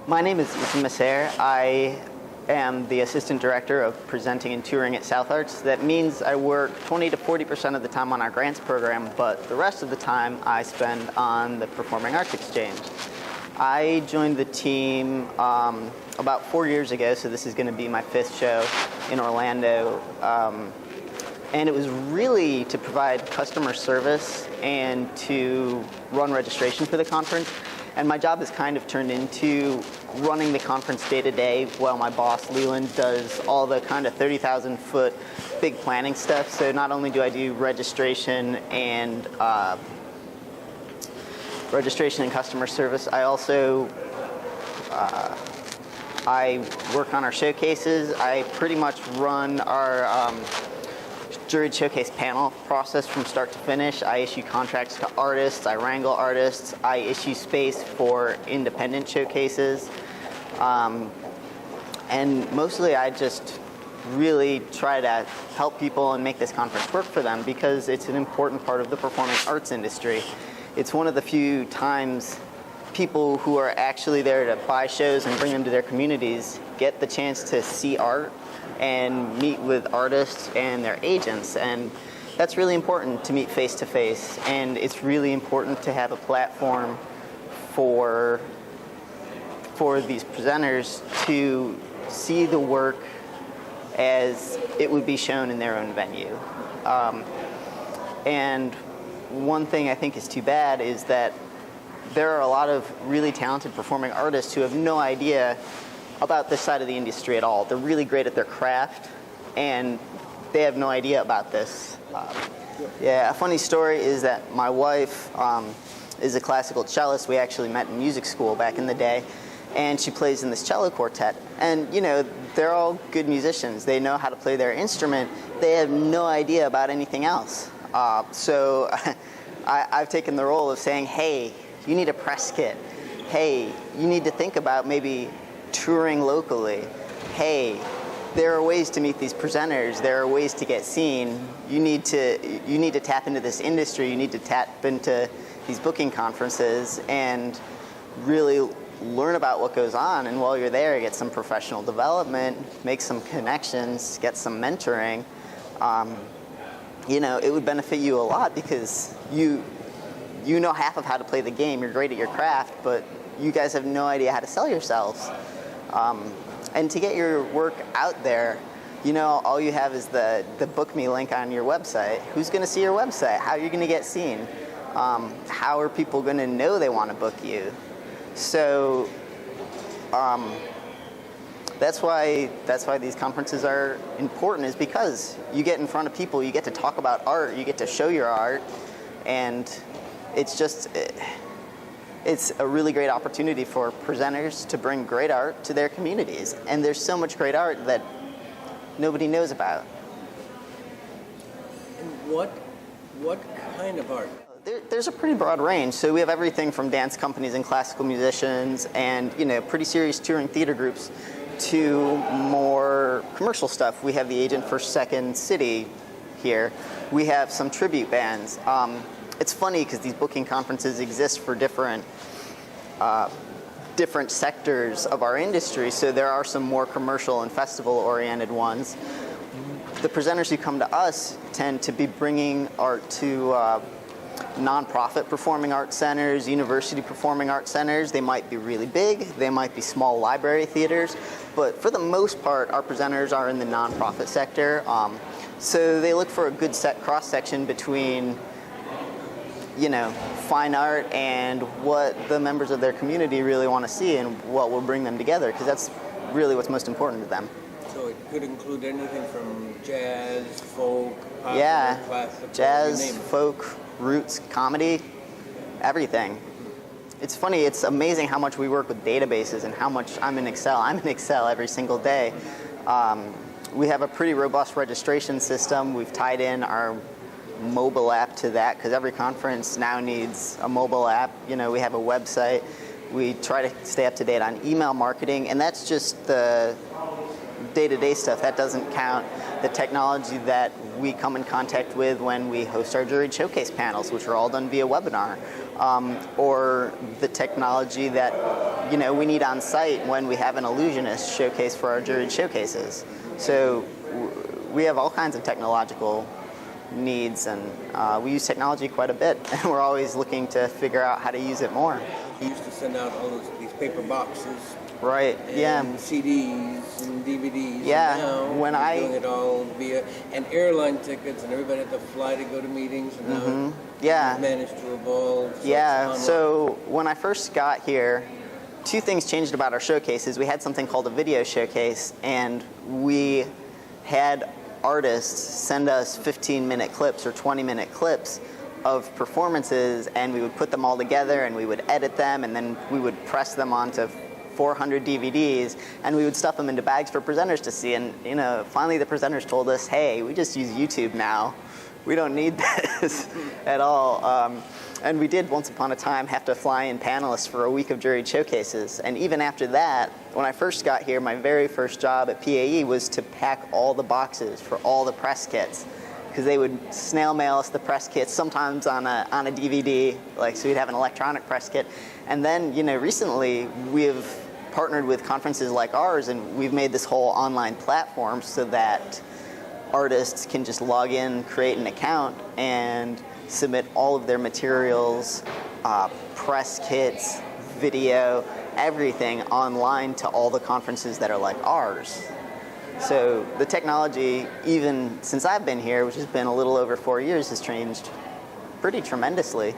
My name is Messere. I am the assistant director of presenting and touring at South Arts. That means I work 20 to 40% of the time on our grants program, but the rest of the time I spend on the Performing Arts Exchange. I joined the team about 4 years ago, so this is going to be my 5th show in Orlando. And it was really to provide customer service and to run registration for the conference. And my job has kind of turned into running the conference day to day while my boss, Leland, does all the kind of 30,000-foot big planning stuff. So not only do I do registration and customer service, I also I work on our showcases. I pretty much run our juried showcase panel process from start to finish. I issue contracts to artists, I wrangle artists, I issue space for independent showcases, and mostly I just really try to help people and make this conference work for them because it's an important part of the performing arts industry. It's one of the few times people who are actually there to buy shows and bring them to their communities get the chance to see art and meet with artists and their agents, and that's really important to meet face to face, and it's really important to have a platform for these presenters to see the work as it would be shown in their own venue. And one thing I think is too bad is that there are a lot of really talented performing artists who have no idea about this side of the industry at all. They're really great at their craft, and they have no idea about this. A funny story is that my wife is a classical cellist. We actually met in music school back in the day, and she plays in this cello quartet. And, you know, they're all good musicians. They know how to play their instrument. They have no idea about anything else. So I've taken the role of saying, hey, you need a press kit. Hey, you need to think about maybe touring locally. Hey, there are ways to meet these presenters. There are ways to get seen. You need to tap into this industry. You need to tap into these booking conferences and really learn about what goes on. And while you're there, get some professional development, make some connections, get some mentoring. You know, it would benefit you a lot because you know half of how to play the game. You're great at your craft, but you guys have no idea how to sell yourselves. And to get your work out there, you know, all you have is the book me link on your website. Who's going to see your website? How are you going to get seen? How are people going to know they want to book you? So that's why these conferences are important, is because you get in front of people, you get to talk about art, you get to show your art, and it's a really great opportunity for presenters to bring great art to their communities. And there's so much great art that nobody knows about. And what kind of art? There's a pretty broad range. So we have everything from dance companies and classical musicians and, you know, pretty serious touring theater groups to more commercial stuff. We have the agent for Second City here. We have some tribute bands. It's funny because these booking conferences exist for different sectors of our industry, so there are some more commercial and festival-oriented ones. The presenters who come to us tend to be bringing art to nonprofit performing arts centers, university performing arts centers. They might be really big, they might be small library theaters, but for the most part, our presenters are in the nonprofit sector. So they look for a good cross-section between, you know, fine art and what the members of their community really want to see and what will bring them together, because that's really what's most important to them. So it could include anything from jazz, folk, popular, classical, jazz, folk, roots, comedy, everything. It's funny, it's amazing how much we work with databases and how much I'm in Excel. I'm in Excel every single day. We have a pretty robust registration system. We've tied in our mobile app to that because every conference now needs a mobile app. You know, we have a website. We try to stay up to date on email marketing, and that's just the day-to-day stuff. That doesn't count the technology that we come in contact with when we host our juried showcase panels, which are all done via webinar, or the technology that we need on site when we have an illusionist showcase for our juried showcases. So we have all kinds of technological needs, and we use technology quite a bit, and we're always looking to figure out how to use it more. You used to send out all these paper boxes. Right. And CDs and DVDs. Yeah. And now we're doing it all via and airline tickets, and everybody had to fly to go to meetings, and now it's managed to evolve. So when I first got here, two things changed about our showcases. We had something called a video showcase, and we had artists send us 15-minute clips or 20-minute clips of performances, and we would put them all together, and we would edit them, and then we would press them onto 400 DVDs, and we would stuff them into bags for presenters to see. And finally the presenters told us, hey, we just use YouTube now. We don't need this at all. And we did once upon a time have to fly in panelists for a week of juried showcases. And even after that, when I first got here, my very first job at PAE was to pack all the boxes for all the press kits, because they would snail mail us the press kits, sometimes on a DVD, so we'd have an electronic press kit. And then, recently we've partnered with conferences like ours, and we've made this whole online platform so that artists can just log in, create an account, and submit all of their materials, press kits, video, everything online to all the conferences that are like ours. So the technology, even since I've been here, which has been a little over 4 years, has changed pretty tremendously.